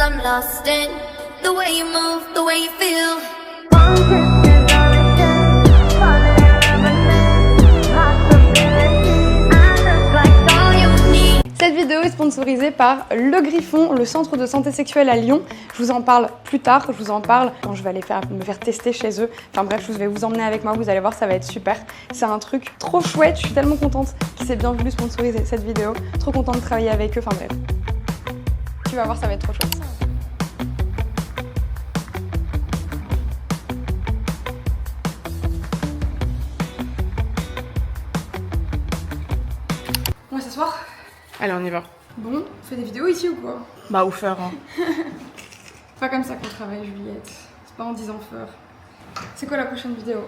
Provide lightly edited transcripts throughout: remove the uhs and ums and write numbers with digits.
I'm lost in the way you move, the way you feel. Cette vidéo est sponsorisée par Le Griffon, le centre de santé sexuelle à Lyon. Je vous en parle plus tard, je vous en parle quand je vais aller me faire tester chez eux. Enfin bref, je vais vous emmener avec moi, vous allez voir, ça va être super. C'est un truc trop chouette, je suis tellement contente qu'ils aient bien voulu sponsoriser cette vidéo. Trop contente de travailler avec eux, enfin bref. Tu vas voir, ça va être trop chouette. On va s'asseoir. Allez, on y va. Bon, on fait des vidéos ici ou quoi? Bah, ou faire. Hein. Pas comme ça qu'on travaille, Juliette. C'est pas en disant faire. C'est quoi la prochaine vidéo?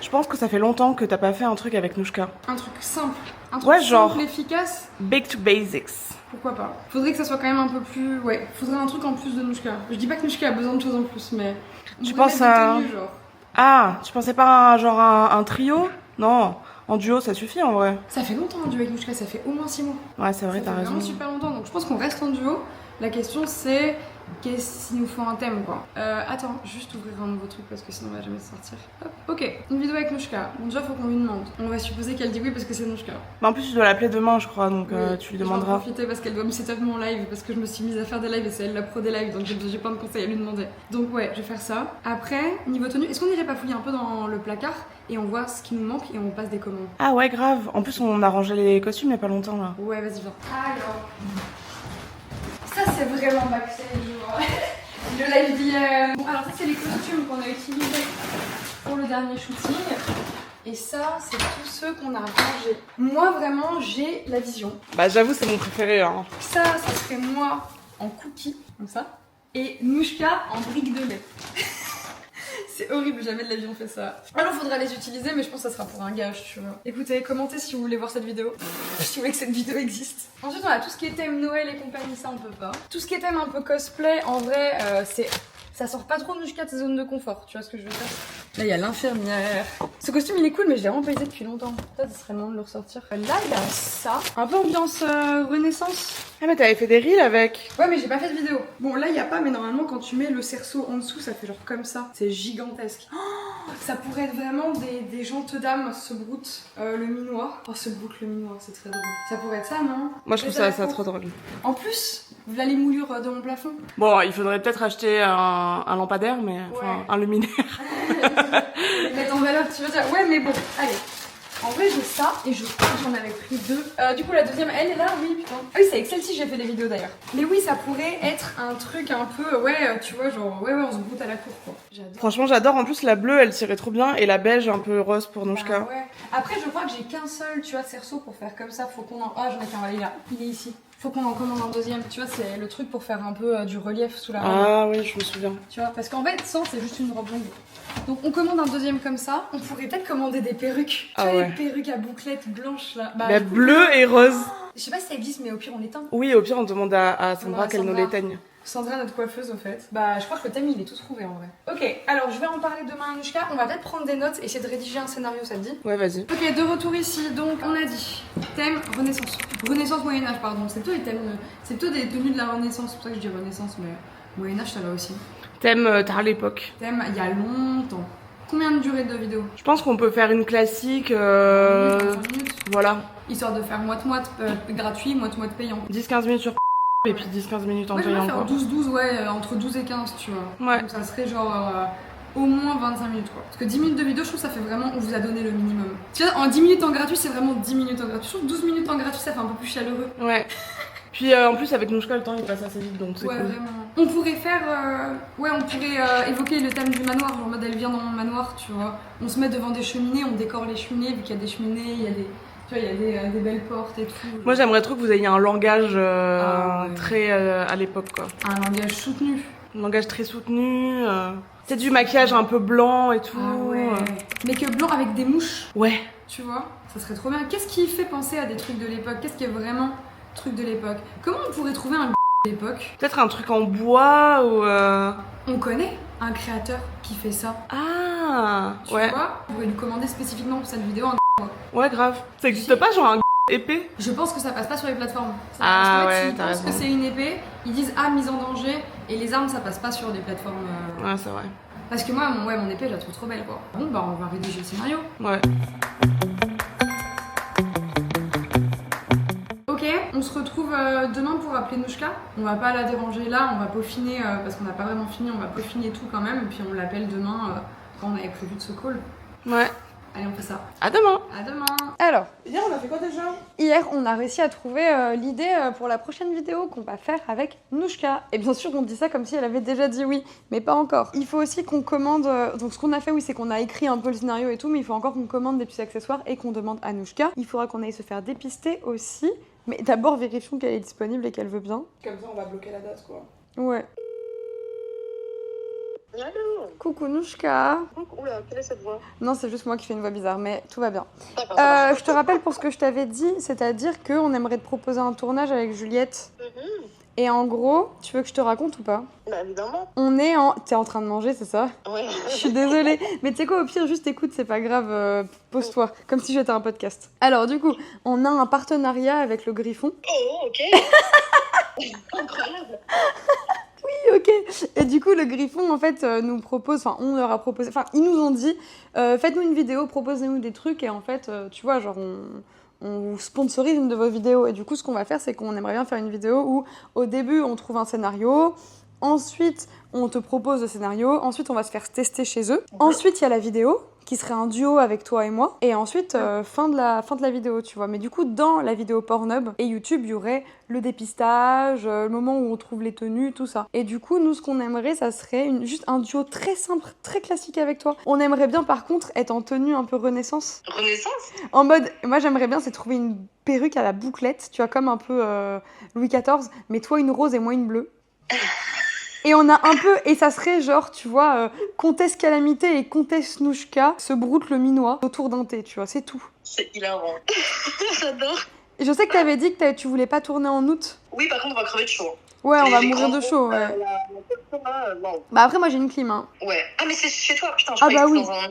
Je pense que ça fait longtemps que t'as pas fait un truc avec Nouchka. Un truc simple. Un truc Ouais, simple, genre efficace. Back to basics. Pourquoi pas? Faudrait que ça soit quand même un peu plus... Ouais, faudrait un truc en plus de Nouchka. Je dis pas que Nouchka a besoin de choses en plus, mais... Tu penses à... Tenues, genre. Ah, tu pensais pas à genre un trio? Non, en duo ça suffit en vrai. Ça fait longtemps un duo avec Nouchka, ça fait au moins 6 mois. Ouais, c'est vrai, Ça t'as fait raison. vraiment super longtemps, donc je pense qu'on reste en duo. La question c'est... Qu'est-ce qu'il nous faut un thème quoi? Attends, juste ouvrir un nouveau truc parce que sinon on va jamais sortir. Hop. Ok, une vidéo avec Nouchka. Bon déjà faut qu'on lui demande. On va supposer qu'elle dit oui parce que c'est Nouchka. Bah, en plus tu dois l'appeler demain je crois, donc Oui, tu lui je vais en demanderas. profiter parce qu'elle doit me setup mon live parce que je me suis mise à faire des lives et c'est elle la pro des lives donc j'ai plein de conseils à lui demander. Donc ouais, je vais faire ça. Après, niveau tenue, est-ce qu'on irait pas fouiller un peu dans le placard et on voit ce qui nous manque et on passe des commandes? Ah ouais, grave. En plus on a rangé les costumes il y a pas longtemps là. Ouais, vas-y viens. Alors, ça c'est vraiment backstage. Le live d'hier. Bon, alors ça c'est les costumes qu'on a utilisés pour le dernier shooting. Et ça, c'est tous ceux qu'on a rangés. Moi vraiment, j'ai la vision. Bah j'avoue c'est mon préféré hein. Ça serait moi en cookie, comme ça. Et Nouchka en brique de lait. C'est horrible, jamais de la vie on fait ça. Alors faudra les utiliser, mais je pense que ça sera pour un gage, tu vois. Écoutez, commentez si vous voulez voir cette vidéo. Si vous voulez que cette vidéo existe. Ensuite, on a tout ce qui est thème Noël et compagnie, ça on peut pas. Tout ce qui est thème un peu cosplay, en vrai, ça sort pas trop de Nouchka de sa zone de confort, tu vois ce que je veux dire? Là, il y a l'infirmière. Ce costume, il est cool, mais je l'ai vraiment pas usé depuis longtemps. Peut-être ça serait le moment de le ressortir. Là, il y a ça. Un peu ambiance Renaissance. Ah mais t'avais fait des reels avec. Ouais, mais j'ai pas fait de vidéo. Bon, là, il y a pas, mais normalement, quand tu mets le cerceau en dessous, ça fait genre comme ça. C'est gigantesque. Oh, ça pourrait être vraiment des jantes dames, ce broute, le minois. Oh, ce broute, le minois, c'est très drôle. Ça pourrait être ça, non? Moi je trouve ça trop drôle. En plus, voilà les moulures de mon plafond. Bon, il faudrait peut-être acheter un lampadaire, mais enfin Ouais. un luminaire. Mettre en valeur, tu veux dire? Ouais, mais bon, allez. En vrai, j'ai ça et je crois que j'en avais pris deux. Du coup, la deuxième, elle est là, oui, putain. Ah oui, c'est avec celle-ci que j'ai fait des vidéos d'ailleurs. Mais oui, ça pourrait être un truc un peu, ouais, tu vois, genre, ouais, on se broute à la cour, quoi. J'adore. Franchement j'adore, en plus la bleue elle tirait trop bien et la beige un peu rose pour Nouchka. Bah ouais. Après, je crois que j'ai qu'un seul, tu vois, cerceau pour faire comme ça. Faut qu'on en. Ah, j'en ai qu'un, il est là. Il est ici. Faut qu'on en commande un deuxième. Tu vois, c'est le truc pour faire un peu du relief sous la robe. Ah oui, je me souviens. Tu vois, parce qu'en fait, sans, c'est juste une robe longue. Donc, on commande un deuxième comme ça. On pourrait peut-être commander des perruques. Ah tu vois, ouais. les perruques à bouclettes blanches là. Bah, Bah, bleu et rose. je sais pas si ça existe, mais au pire, on l'éteint. Oui, au pire on demande à Sandra Ouais, qu'elle nous Sandra. l'éteigne. Sandra, notre coiffeuse, au fait. Bah, je crois que le thème, il est tout trouvé en vrai. Ok, alors je vais en parler demain à Nouchka. On va peut-être prendre des notes et essayer de rédiger un scénario, ça te dit? Ouais, vas-y. Ok, de retour ici, donc on a dit thème Renaissance. Renaissance Moyen-Âge, pardon. C'est plutôt les thèmes. C'est plutôt des tenues de la Renaissance. C'est pour ça que je dis Renaissance, mais Moyen-Âge, ça va aussi. Thème tard l'époque. Thème il y a longtemps. Combien de durée de vidéo? Je pense qu'on peut faire une classique. 25 minutes. Voilà. Histoire de faire moite-moite gratuit, moite-moite payant. 10-15 minutes sur et puis 10-15 minutes en Ouais, j'aimerais payant faire quoi. 12-12, ouais, entre 12 et 15, tu vois. Ouais. Donc ça serait genre au moins 25 minutes, quoi. Parce que 10 minutes de vidéo, je trouve que ça fait vraiment, on vous a donné le minimum. Tu vois, en 10 minutes en gratuit, c'est vraiment 10 minutes en gratuit. Je trouve que 12 minutes en gratuit, ça fait un peu plus chaleureux. Ouais. Puis en plus avec Nouchka le temps il passe assez vite donc c'est Ouais, cool. vraiment. On pourrait faire, évoquer le thème du manoir, genre en mode elle vient dans mon manoir, tu vois. On se met devant des cheminées, on décore les cheminées, vu qu'il y a des cheminées, il y a des... Tu vois, il y a des belles portes et tout. Moi j'aimerais trop que vous ayez un langage Ouais. très à l'époque quoi. Un langage soutenu. Un langage très soutenu. C'est du maquillage un peu blanc et tout. Ah ouais. Mais que blanc avec des mouches, Ouais. tu vois. Ça serait trop bien. Qu'est-ce qui fait penser à des trucs de l'époque? Qu'est-ce qui est vraiment truc de l'époque? Comment on pourrait trouver un de l'époque? Peut-être un truc en bois ou... On connaît un créateur qui fait ça. Ah Tu ouais. vois? On pourrait lui commander spécifiquement pour cette vidéo un Ouais grave. Ça existe pas genre un épée? Je pense que ça passe pas sur les plateformes. Ah Parce qu'en fait, ouais, s'il t'as pense que raison. c'est une épée, Ils disent ah, mise en danger, et les armes ça passe pas sur des plateformes. Ouais, c'est vrai. Parce que moi, mon épée, je la trouve trop belle quoi. Bon, bah on va rédiger le scénario. Ouais. Ok, on se retrouve demain pour appeler Nouchka. On va pas la déranger là, on va peaufiner, parce qu'on n'a pas vraiment fini, on va peaufiner tout quand même, et puis on l'appelle demain quand on avait prévu de ce call. Ouais. Allez, on fait ça. À demain. À demain. Alors, Hier, on a fait quoi déjà? hier, on a réussi à trouver l'idée pour la prochaine vidéo qu'on va faire avec Nouchka. Et bien sûr, on dit ça comme si elle avait déjà dit oui, mais pas encore. Il faut aussi qu'on commande... donc ce qu'on a fait, oui, c'est qu'on a écrit un peu le scénario et tout, mais il faut encore qu'on commande des petits accessoires et qu'on demande à Nouchka. Il faudra qu'on aille se faire dépister aussi. Mais d'abord, vérifions qu'elle est disponible et qu'elle veut bien. Comme ça, on va bloquer la date, quoi. Ouais. Allô. Coucou Nouchka. Oula, quelle est cette voix? Non, c'est juste moi qui fais une voix bizarre, mais tout va bien. D'accord, ça marche. Je te rappelle pour ce que je t'avais dit, c'est-à-dire qu'on aimerait te proposer un tournage avec Juliette. Et en gros, tu veux que je te raconte ou pas? Bah évidemment. On est en... T'es en train de manger, c'est ça? Ouais. Je suis désolée. Mais tu sais quoi, au pire, juste écoute, c'est pas grave, pose-toi. Comme si j'étais un podcast. Alors du coup, on a un partenariat avec le Griffon. Oh, ok. Incroyable. Oui, ok. Et du coup, le Griffon, en fait, nous propose... Enfin, on leur a proposé... Enfin, ils nous ont dit, faites-nous une vidéo, proposez-nous des trucs. Et en fait, tu vois, genre, on vous sponsorise une de vos vidéos. Et du coup, ce qu'on va faire, c'est qu'on aimerait bien faire une vidéo où, au début, on trouve un scénario. Ensuite, on te propose le scénario. Ensuite, on va se faire tester chez eux. Ensuite, il y a la vidéo, qui serait un duo avec toi et moi. Et ensuite, fin de la vidéo, tu vois. Mais du coup, dans la vidéo Pornhub et YouTube, il y aurait le dépistage, le moment où on trouve les tenues, tout ça. Et du coup, nous, ce qu'on aimerait, ça serait juste un duo très simple, très classique avec toi. On aimerait bien, par contre, être en tenue un peu Renaissance. Renaissance? En mode, moi, j'aimerais bien, c'est trouver une perruque à la bouclette, tu vois, comme un peu Louis XIV, mais toi une rose et moi une bleue. Et on a un peu, et ça serait genre, tu vois, Comtesse Calamité et Comtesse Nouchka se broutent le minois autour d'un thé, tu vois, c'est tout. C'est hilarant. J'adore. Et je sais que t'avais dit que tu voulais pas tourner en août. Oui, par contre, on va crever de chaud. Ouais, on va Les mourir de grands chaud, groupes, ouais. wow. Bah après, moi j'ai une clim, hein. Ouais. Ah, mais c'est chez toi, putain, je Ah croyais bah que oui. c'était dans un...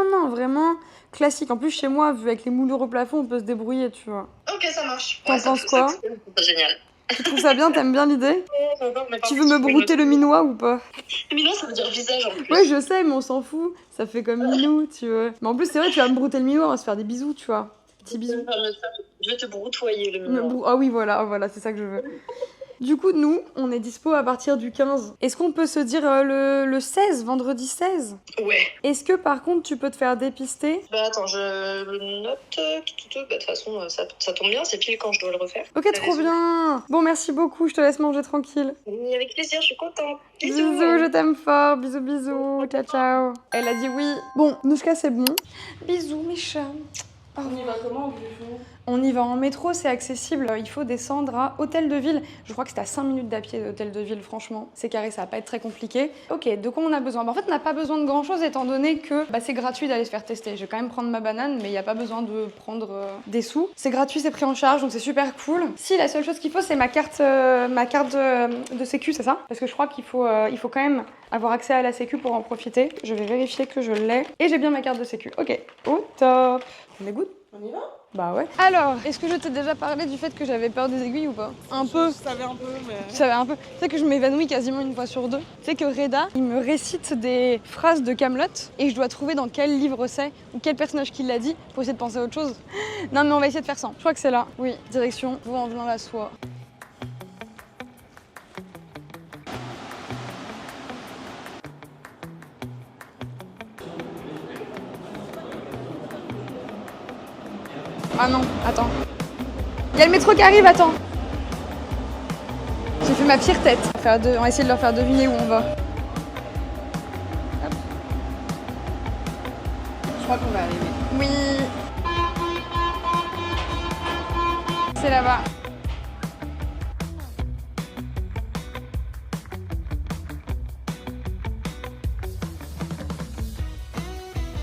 Mais non, vraiment classique. En plus, chez moi, vu avec les moulures au plafond, on peut se débrouiller, tu vois. Ok, ça marche. T'en penses quoi? C'est génial. Tu trouves ça bien? T'aimes bien l'idée? Tu veux me brouter le minois ou pas? Minou, ça veut dire visage en plus. Ouais, je sais, mais on s'en fout. Ça fait comme minou, tu vois. Mais en plus, c'est vrai, tu vas me brouter le minois, on va se faire des bisous, tu vois. Petits bisous. Je vais te broutoyer le minou. Ah oui, voilà, c'est ça que je veux. Du coup, nous, on est dispo à partir du 15. Est-ce qu'on peut se dire le 16, vendredi 16? Ouais. Est-ce que par contre, tu peux te faire dépister? Bah attends, je le note. Bah, de toute façon, ça tombe bien, c'est pile quand je dois le refaire. Ok, trop bien. Bon, merci beaucoup, je te laisse manger tranquille. Oui, avec plaisir, je suis contente. Bisous, je t'aime fort. Bisous, bisous. Ciao, ciao. Elle a dit oui. Bon, Nouchka, c'est bon. Bisous, mes chats. Oh. On y va comment, Griffon? On y va en métro, c'est accessible. Il faut descendre à Hôtel de Ville. Je crois que c'est à 5 minutes d'à pied d'Hôtel de Ville, franchement. C'est carré, ça va pas être très compliqué. Ok, de quoi on a besoin? En fait, on n'a pas besoin de grand chose étant donné que c'est gratuit d'aller se faire tester. Je vais quand même prendre ma banane, mais il n'y a pas besoin de prendre des sous. C'est gratuit, c'est pris en charge, donc c'est super cool. Si, la seule chose qu'il faut, c'est ma carte de sécu, c'est ça? Parce que je crois qu'il faut quand même avoir accès à la sécu pour en profiter. Je vais vérifier que je l'ai. Et j'ai bien ma carte de sécu. Ok, au top. On est good? On y va? Bah ouais. Alors, est-ce que je t'ai déjà parlé du fait que j'avais peur des aiguilles ou pas? Un peu. Je savais un peu, mais... Je savais un peu. Tu sais que je m'évanouis quasiment une fois sur deux. Tu sais que Reda, il me récite des phrases de Kaamelott et je dois trouver dans quel livre c'est ou quel personnage qui l'a dit pour essayer de penser à autre chose. Non mais on va essayer de faire ça. Je crois que c'est là. Oui, direction vous en venant la soie. Ah non, attends. Il y a le métro qui arrive, attends. J'ai fait ma pire tête. On va essayer de leur faire deviner où on va. Hop. Je crois qu'on va arriver. Oui. C'est là-bas.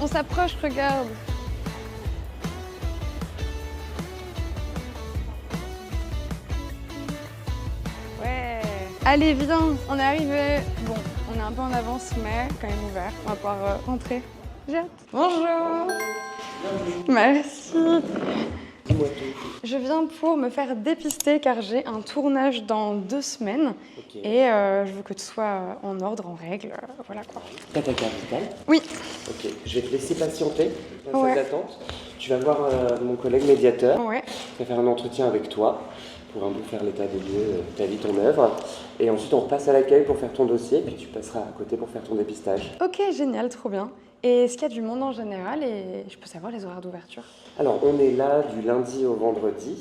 On s'approche, regarde. Ouais. Allez, viens, on est arrivé. Bon, on est un peu en avance, mais quand même ouvert. On va pouvoir rentrer. J'ai hâte. Bonjour. Merci. dis-moi tout. Je viens pour me faire dépister car j'ai un tournage dans 2 semaines Ok. et je veux que tout soit en ordre, en règle, voilà quoi. T'as ta carte vitale? Oui. Ok, je vais te laisser patienter dans la Ouais. salle d'attente. Tu vas voir mon collègue médiateur. Ouais. Il va faire un entretien avec toi pour un peu faire l'état des lieux, ta vie, ton œuvre. Et ensuite, on repasse à l'accueil pour faire ton dossier, puis tu passeras à côté pour faire ton dépistage. Ok, génial, trop bien. Et est-ce qu'il y a du monde en général et je peux savoir les horaires d'ouverture? Alors, on est là du lundi au vendredi,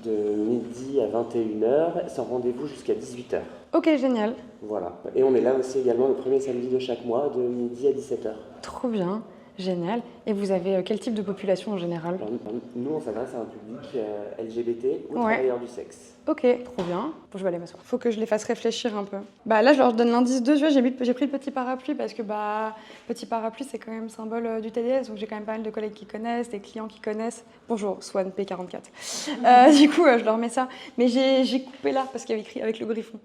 de midi à 21h, sans rendez-vous jusqu'à 18h. Ok, génial. Voilà. Et on est là aussi également le premier samedi de chaque mois, de midi à 17h. Trop bien, génial. Et vous avez quel type de population en général? Alors, nous, on s'adresse à un public LGBT ou Ouais. travailleurs du sexe. Ok, trop bien. Bon, je vais aller m'asseoir. Faut que je les fasse réfléchir un peu. Bah là, je leur donne l'indice 2, j'ai pris le petit parapluie parce que petit parapluie, c'est quand même symbole du TDS, donc j'ai quand même pas mal de collègues qui connaissent, des clients qui connaissent. Bonjour, Swan P44. Du coup, je leur mets ça. Mais j'ai coupé là parce qu'il y avait écrit avec le griffon.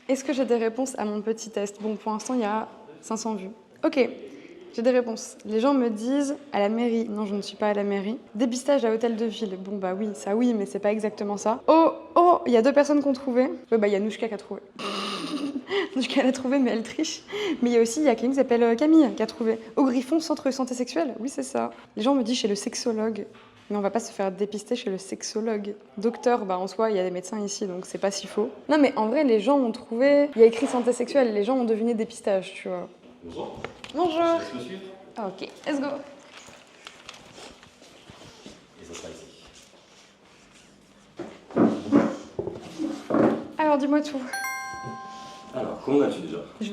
Est-ce que j'ai des réponses à mon petit test? Bon, pour l'instant, il y a 500 vues. Ok. J'ai des réponses. Les gens me disent à la mairie. Non, je ne suis pas à la mairie. Dépistage à hôtel de ville. Bon, bah oui, ça oui, mais c'est pas exactement ça. Oh, il y a 2 personnes qui ont trouvé. Ouais, bah il y a Nouchka qui a trouvé. Nouchka l'a trouvé, mais elle triche. Mais il y a quelqu'un qui s'appelle Camille qui a trouvé. Au Griffon, centre de santé sexuelle. Oui, c'est ça. Les gens me disent chez le sexologue. Mais on va pas se faire dépister chez le sexologue. Docteur, bah en soi, il y a des médecins ici, donc c'est pas si faux. Non, mais en vrai, les gens ont trouvé. Il y a écrit santé sexuelle, les gens ont deviné dépistage, tu vois. Bonjour. Bonjour. Je laisse me suivre. Ah, ok, let's go. Et ça sera ici. Alors, dis-moi tout. Alors, comment vas-tu déjà? Je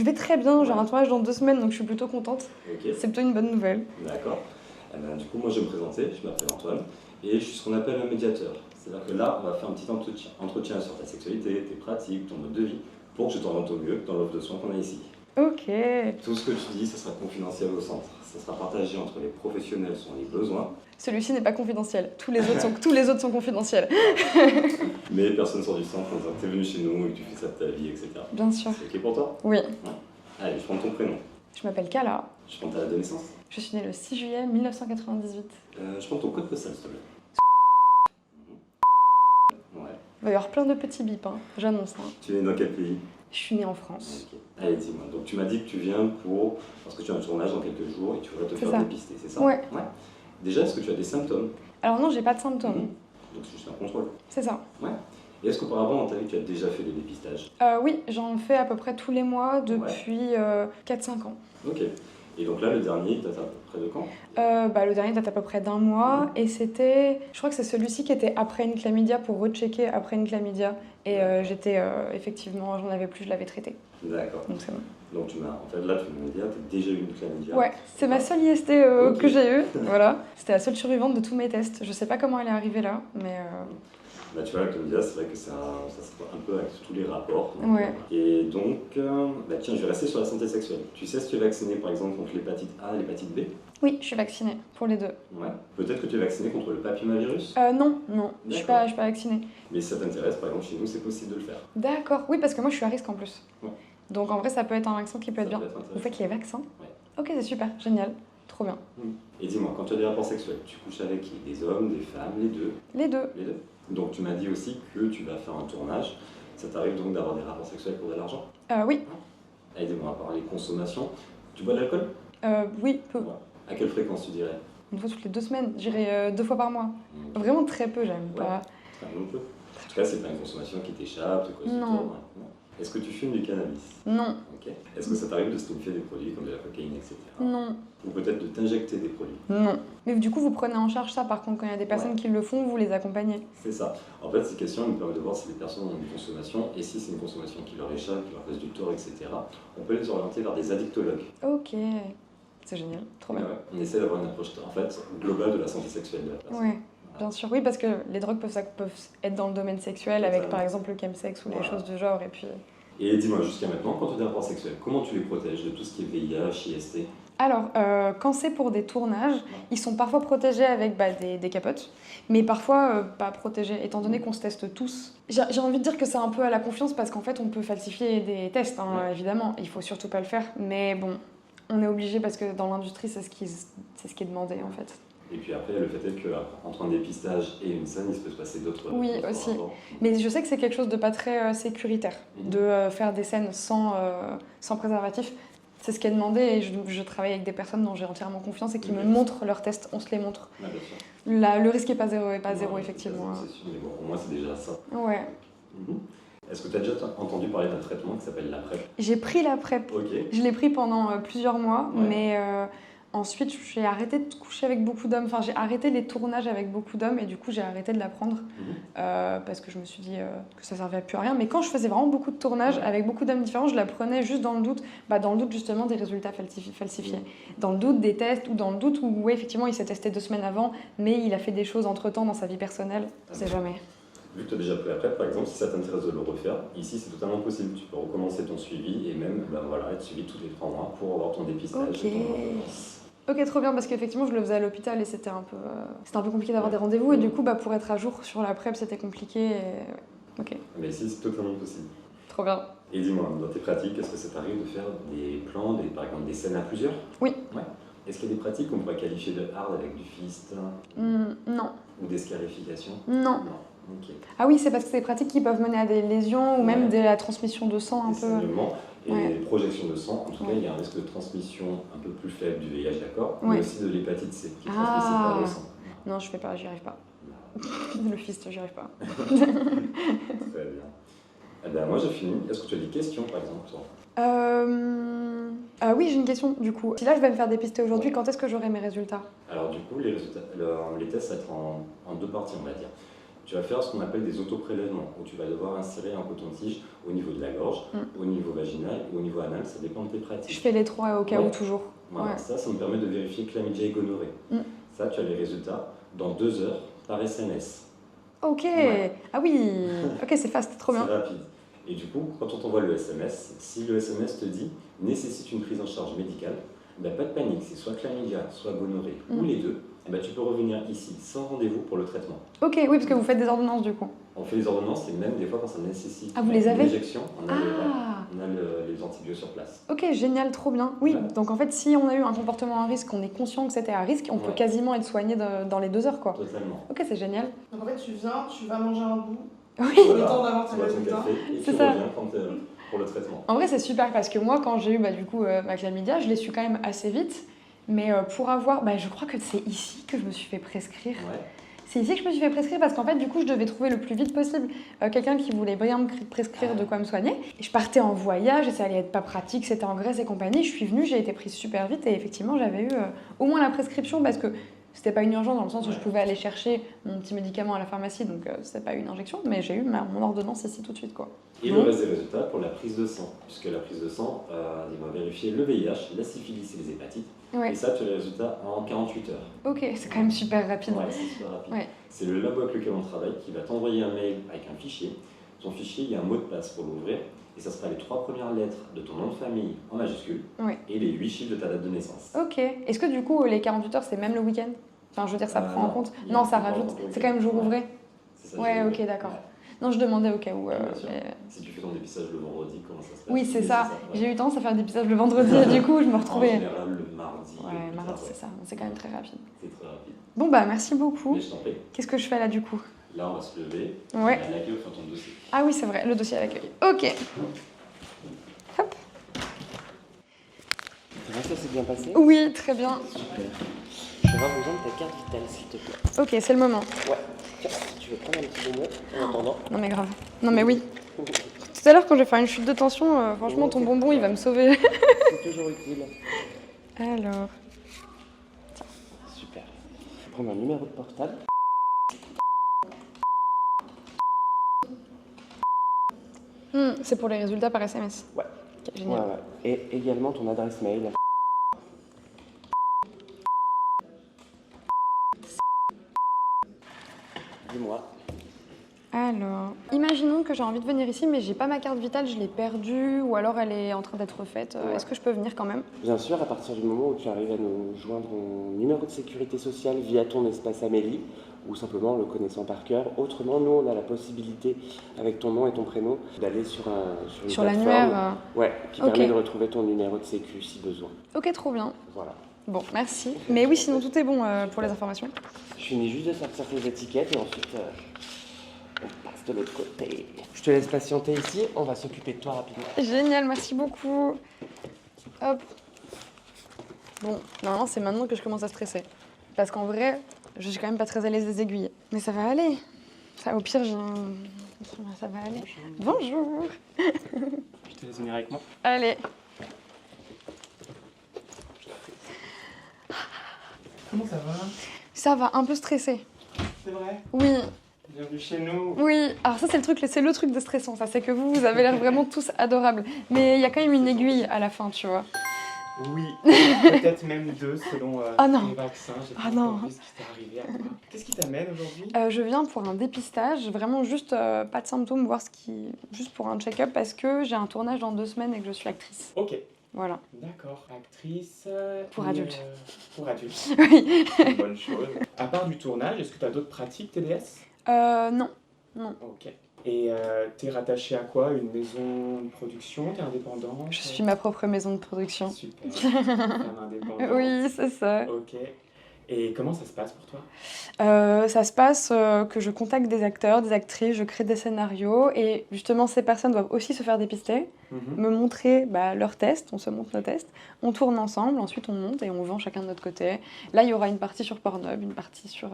vais très bien, j'ai un tournage dans 2 semaines, donc je suis plutôt contente. Ok. C'est plutôt une bonne nouvelle. D'accord. Du coup, moi je vais me présenter, je m'appelle Antoine et je suis ce qu'on appelle un médiateur. C'est-à-dire que là, on va faire un petit entretien sur ta sexualité, tes pratiques, ton mode de vie, pour que je t'oriente au mieux dans l'offre de soins qu'on a ici. Ok. Tout ce que tu dis, ça sera confidentiel au centre. Ça sera partagé entre les professionnels selon les besoins, Celui-ci n'est pas confidentiel. Tous les autres sont confidentiels. mais les personnes sont du centre en disant que tu es venu chez nous et que tu fais ça de ta vie, etc. Bien sûr. C'est ok pour toi? Oui. Allez, je prends ton prénom. Je m'appelle Kala. Je prends ta date de naissance. Je suis née le 6 juillet 1998. Je prends ton code postal, s'il te plaît. Ouais. Il va y avoir plein de petits bips, hein. J'annonce. Hein. Tu es né dans quel pays? Je suis née en France. Ok. Allez, dis-moi. Donc, tu m'as dit que tu viens parce que tu as un tournage dans quelques jours et tu voudrais te C'est faire ça. dépister, c'est ça? Ouais. Déjà, est-ce que tu as des symptômes? Alors non, j'ai pas de symptômes. Donc, c'est juste un contrôle. C'est ça. Et est-ce qu'auparavant, dans ta vie, tu as déjà fait des dépistages? Oui, j'en fais à peu près tous les mois depuis 4-5 ans. Ok. Et donc là, le dernier, il date à peu près de quand? Le dernier date à peu près d'1 mois et c'était, je crois que c'est celui-ci qui était après une chlamydia pour rechecker après une chlamydia et effectivement, j'en avais plus, je l'avais traité. D'accord. Donc c'est bon. Donc, en fait, là, tu m'as dit, tu as déjà eu une chlamydia. Ouais, c'est ma seule IST Ok. que j'ai eue, voilà. C'était la seule survivante de tous mes tests. Je sais pas comment elle est arrivée là, mais Bah, tu vois, la chlamydia, c'est vrai que ça se voit un peu avec tous les rapports. Ouais. Et donc, tiens, je vais rester sur la santé sexuelle. Tu sais si tu es vacciné, par exemple, contre l'hépatite A et l'hépatite B? oui, je suis vaccinée pour les 2. Ouais. Peut-être que tu es vacciné contre le papillomavirus? Non, je suis pas vaccinée. Mais si ça t'intéresse, par exemple, chez nous, c'est possible de le faire. D'accord, oui, parce que moi je suis à risque en plus. Ouais. Donc en vrai, ça peut être un vaccin qui peut être bien. Ça peut être intéressant. Vous faites les vaccins? Ouais. Ok, c'est super, génial, trop bien. Et dis-moi, quand tu as des rapports sexuels, tu couches avec qui? Des hommes, des femmes, les deux? Les 2. Les deux. Donc tu m'as dit aussi que tu vas faire un tournage. Ça t'arrive donc d'avoir des rapports sexuels pour de l'argent? Oui, Et dis-moi, à part les consommations, tu bois de l'alcool? oui, peu. Ouais. À quelle fréquence tu dirais? Une fois toutes les 2 semaines, j'irai 2 fois par mois. Vraiment très peu, j'aime Ouais. pas. Très non plus. En tout cas, c'est pas une consommation qui t'échappe, de quoi du Non. tout, ouais. Non. Est-ce que tu fumes du cannabis? Non, Ok. Est-ce que ça t'arrive de sniffer des produits comme de la cocaïne, etc. non, Ou peut-être de t'injecter des produits? non. Mais du coup, vous prenez en charge ça, par contre, quand il y a des personnes qui le font, vous les accompagnez. C'est ça. En fait, ces questions nous permettent de voir si les personnes ont une consommation et si c'est une consommation qui leur échappe, qui leur cause du tort, etc. On peut les orienter vers des addictologues. Ok, c'est génial, trop bien. Ouais, on essaie d'avoir une approche en fait globale de la santé sexuelle de la personne. Ouais, bien sûr, oui, parce que les drogues peuvent être dans le domaine sexuel, avec par exemple le chemsex ou les choses du genre, et puis... Et dis-moi, jusqu'à maintenant, quand tu as des rapports sexuels, comment tu les protèges de tout ce qui est VIH, IST? Alors, quand c'est pour des tournages, ils sont parfois protégés avec des capotes, mais parfois pas protégés, étant donné qu'on se teste tous. J'ai envie de dire que c'est un peu à la confiance, parce qu'en fait, on peut falsifier des tests, hein, évidemment, il faut surtout pas le faire, mais bon, on est obligé parce que dans l'industrie, c'est ce qui est demandé, en fait. Et puis après, le fait est qu'entre un dépistage et une scène, il peut se passer d'autres Oui, d'autres aussi. rapports. Mais je sais que c'est quelque chose de pas très sécuritaire, de faire des scènes sans préservatif. C'est ce qui est demandé et je travaille avec des personnes dont j'ai entièrement confiance et qui me montrent leurs tests, on se les montre. Ah, bien sûr. Le risque n'est pas zéro, Non, effectivement. C'est sûr, mais bon, au moins c'est déjà ça. Ouais. Est-ce que tu as déjà entendu parler d'un traitement qui s'appelle la PrEP? J'ai pris la PrEP. Ok. Je l'ai pris pendant plusieurs mois, Ouais. mais ensuite j'ai arrêté de coucher avec beaucoup d'hommes. Enfin, j'ai arrêté les tournages avec beaucoup d'hommes et du coup j'ai arrêté de la prendre parce que je me suis dit que ça servait plus à rien. Mais quand je faisais vraiment beaucoup de tournages avec beaucoup d'hommes différents, je la prenais juste dans le doute, justement des résultats falsifiés, dans le doute des tests ou dans le doute où ouais, effectivement il s'est testé 2 semaines avant, mais il a fait des choses entre temps dans sa vie personnelle. On sait jamais. Vu que tu as déjà pris la PrEP, par exemple, si ça t'intéresse de le refaire, ici c'est totalement possible. Tu peux recommencer ton suivi et même être suivi tous les 3 mois pour avoir ton dépistage. Ok. Et ton ordonnance. Ok, trop bien, parce qu'effectivement, je le faisais à l'hôpital et c'était un peu compliqué d'avoir des rendez-vous. Et du coup, pour être à jour sur la PrEP, c'était compliqué. Et... Ok, Mais ici c'est totalement possible. trop bien. Et dis-moi, dans tes pratiques, est-ce que ça t'arrive de faire des plans, par exemple des scènes à plusieurs? Oui. Ouais. Est-ce qu'il y a des pratiques qu'on pourrait qualifier de hard avec du fist Non. ou des scarifications? Non. Ok. Ah oui, c'est parce que c'est des pratiques qui peuvent mener à des lésions ou même de la transmission de sang un Des peu. saignements et Ouais. des projections de sang. En tout cas, Ouais. il y a un risque de transmission un peu plus faible du VIH, d'accord, Ouais. mais aussi de l'hépatite C qui est Ah. transmissible par le sang. Non, je fais pas, j'y arrive pas. Le fist, j'y arrive pas. Très bien. Eh ben, moi j'ai fini. Est-ce que tu as des questions par exemple toi? Oui, j'ai une question du coup. Si là je vais me faire dépister aujourd'hui, quand est-ce que j'aurai mes résultats? Alors du coup, les résultats, les tests, ça va être en 2 parties, on va dire. Tu vas faire ce qu'on appelle des autoprélèvements, où tu vas devoir insérer un coton-tige au niveau de la gorge, au niveau vaginal et au niveau anal, ça dépend de tes pratiques. Je fais les 3 au cas où Ouais. toujours. Voilà, Ouais. ça me permet de vérifier chlamydia et gonorrhée. Ça, tu as les résultats dans 2 heures par SMS. Ok. Ouais. Ah oui. Ok, c'est fast, trop bien. C'est rapide. Et du coup, quand on t'envoie le SMS, si le SMS te dit nécessite une prise en charge médicale, ben, pas de panique, c'est soit chlamydia, soit gonorrhée, ou les deux, et ben, tu peux revenir ici sans rendez-vous pour le traitement. Ok, oui, parce que vous faites des ordonnances du coup. On fait les ordonnances et même des fois quand ça nécessite Ah, vous les avez? une injection, on a, Ah. les antibiotiques sur place. Ok, génial, trop bien. Oui, Ouais. donc en fait, si on a eu un comportement à risque, on est conscient que c'était à risque, on peut Ouais. quasiment être soigné dans les 2 heures, quoi. Totalement. Ok, c'est génial. Donc en fait, tu viens, tu vas manger un bout. Oui. Le temps d'avoir tes tu bois ton résultats. café et C'est tu ça. reviens pour le traitement. En vrai, c'est super parce que moi, quand j'ai eu du coup ma chlamydia, je l'ai su quand même assez vite. Mais pour avoir, je crois que c'est ici que je me suis fait prescrire. Ouais. C'est ici que je me suis fait prescrire parce qu'en fait, du coup, je devais trouver le plus vite possible quelqu'un qui voulait bien me prescrire de quoi me soigner. Et je partais en voyage et ça allait être pas pratique, c'était en Grèce et compagnie. Je suis venue, j'ai été prise super vite et effectivement, j'avais eu au moins la prescription parce que c'était pas une urgence dans le sens où je pouvais aller chercher mon petit médicament à la pharmacie, donc c'était pas une injection, mais j'ai eu mon ordonnance ici tout de suite, quoi. Et le reste des résultats pour la prise de sang, puisque la prise de sang, il va vérifier le VIH, la syphilis et les hépatites. Ouais. Et ça, tu as les résultats en 48 heures. Ok, c'est quand même super rapide. Ouais, c'est super rapide. Ouais. C'est le labo avec lequel on travaille qui va t'envoyer un mail avec un fichier. Ton fichier, il y a un mot de passe pour l'ouvrir. Et ça sera les 3 premières lettres de ton nom de famille en majuscule Ouais. et les 8 chiffres de ta date de naissance. Ok. Est-ce que du coup, les 48 heures, c'est même le week-end? Enfin, je veux dire, ça prend en Non, compte? il y a Non, ça pas rajoute. encore le C'est quand même jour week-end. ouvré? C'est ça, Ouais, jour ok, ouvré. d'accord. Ouais. Non, je demandais au cas où. Bien sûr. mais- Si tu fais ton dépistage le vendredi, comment ça se passe? Oui, c'est Mais ça. ouais. J'ai eu tendance à faire des dépistage le vendredi et du coup, je me En retrouvais. général, le mardi. Ouais, le mardi, tard, c'est ça. C'est quand même très rapide. C'est très rapide. Bon, merci beaucoup. Mais je t'en prie. Qu'est-ce que je fais là, du coup? Là, on va se lever. Ouais. À l'accueil, on fait ton dossier. Ah oui, c'est vrai, le dossier à l'accueil. Ok. Hop. Ça va, ça s'est bien passé? Oui, très bien. Super. Je vais avoir besoin de ta carte vitale, s'il te plaît. Ok, c'est le moment. Ouais. Tiens, si tu veux prendre un petit bonbon en attendant. Non, mais grave. Non, mais oui. Tout à l'heure, quand j'ai fait une chute de tension, franchement, ton bonbon, il va me sauver. C'est toujours utile. Alors. Super. Je vais prendre un numéro de portable. C'est pour les résultats par SMS. Ouais. Ok, génial. Ouais. Et également ton adresse mail. Dis-moi. Alors, imaginons que j'ai envie de venir ici, mais j'ai pas ma carte vitale, je l'ai perdue, ou alors elle est en train d'être refaite. Ouais. Est-ce que je peux venir quand même? Bien sûr, à partir du moment où tu arrives à nous joindre ton numéro de sécurité sociale via ton espace Amélie, ou simplement le connaissant par cœur. Autrement, nous, on a la possibilité, avec ton nom et ton prénom, d'aller sur une Sur plateforme, l'annuaire. ouais, qui Ok. permet de retrouver ton numéro de sécu si besoin. Ok, trop bien. Voilà. Bon, merci. Mais oui, sinon tout est bon pour les informations. Je finis juste de sortir tes étiquettes et ensuite on passe de l'autre côté. Je te laisse patienter ici, on va s'occuper de toi rapidement. Génial, merci beaucoup. Hop. Bon, normalement, c'est maintenant que je commence à stresser. Parce qu'en vrai, je suis quand même pas très à l'aise des aiguilles. Mais ça va aller. Ça, au pire, ça va aller. Bonjour. Je te laisse venir avec moi. Allez. Comment ça va? Ça va, un peu stressé. C'est vrai? Oui, Bienvenue chez nous. oui. Alors ça, c'est le truc de stressant. Ça, c'est que vous avez l'air vraiment tous adorables. Mais il y a quand même une aiguille à la fin, tu vois. Oui, peut-être même 2 selon Ah non. les vaccins. J'ai pas Ah non. encore vu ce qui t'est arrivé à toi. Qu'est-ce qui t'amène aujourd'hui? Je viens pour un dépistage, vraiment juste pas de symptômes, voir juste pour un check-up parce que j'ai un tournage dans 2 semaines et que je suis actrice. Ok, Voilà. d'accord. Actrice. Pour et, adultes. Pour adultes. Oui. C'est une bonne chose. À part du tournage, est-ce que tu as d'autres pratiques TDS? Non. Ok. Et t'es rattaché à quoi? Une maison de production? T'es indépendante? Je suis ma propre maison de production. Super. Femme indépendante. Oui, c'est ça. Ok. Et comment ça se passe pour toi? Ça se passe que je contacte des acteurs, des actrices, je crée des scénarios et justement ces personnes doivent aussi se faire dépister, me montrer leurs tests, on se montre nos tests, on tourne ensemble, ensuite on monte et on vend chacun de notre côté. Là il y aura une partie sur Pornhub, une partie sur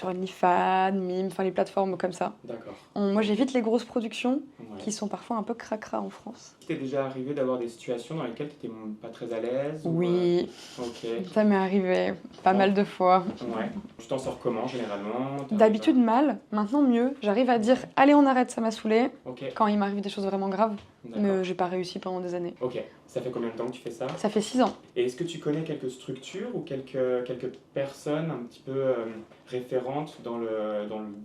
OnlyFans, Mime, enfin les plateformes comme ça. D'accord. Moi j'évite les grosses productions Ouais. qui sont parfois un peu cracra en France. T'es déjà arrivé d'avoir des situations dans lesquelles t'étais pas très à l'aise? Oui, Ok. ça m'est arrivé pas mal de fois. Ouais. Tu t'en sors comment généralement? D'habitude mal, maintenant mieux. J'arrive à dire allez on arrête, ça m'a saoulé Ok. quand il m'arrive des choses vraiment graves. D'accord. Mais j'ai pas réussi pendant des années. Ok. Ça fait combien de temps que tu fais ça? Ça fait 6 ans. Et est-ce que tu connais quelques structures ou quelques personnes un petit peu référentes dans le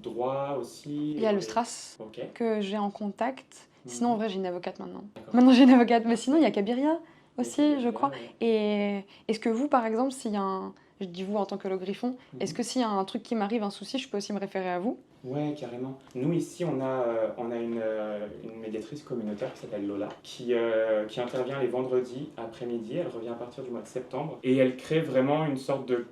droit aussi? Il y a le Stras Ok. que j'ai en contact. Sinon, en vrai, j'ai une avocate maintenant. D'accord. Maintenant, j'ai une avocate. Mais sinon, il y a Cabiria aussi, Ok, je crois. ouais. Et est-ce que vous, par exemple, s'il y a un... Je dis vous en tant que le griffon. Mhm. Est-ce que s'il y a un truc qui m'arrive, un souci, je peux aussi me référer à vous? Ouais, carrément. Nous, ici, on a une médiatrice communautaire qui s'appelle Lola, qui intervient les vendredis après-midi. Elle revient à partir du mois de septembre. Et elle crée vraiment une sorte de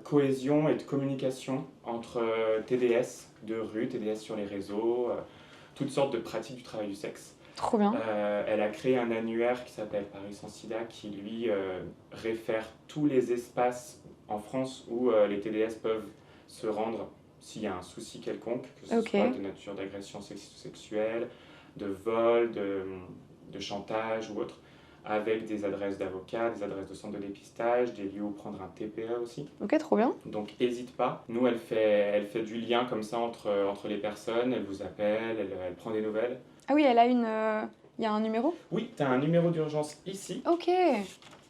cohésion et de communication entre TDS de rue, TDS sur les réseaux, toutes sortes de pratiques du travail du sexe. Trop bien. Elle a créé un annuaire qui s'appelle Paris sans sida, qui lui réfère tous les espaces en France où les TDS peuvent se rendre s'il y a un souci quelconque, que ce soit de nature d'agression sexuelle, de vol, de chantage ou autre, avec des adresses d'avocats, des adresses de centres de dépistage, des lieux où prendre un TPA aussi. Ok, trop bien. Donc n'hésite pas. Nous, elle fait du lien comme ça entre les personnes, elle vous appelle, elle prend des nouvelles. Ah oui, elle a une... Il y a un numéro? Oui, tu as un numéro d'urgence ici Ok.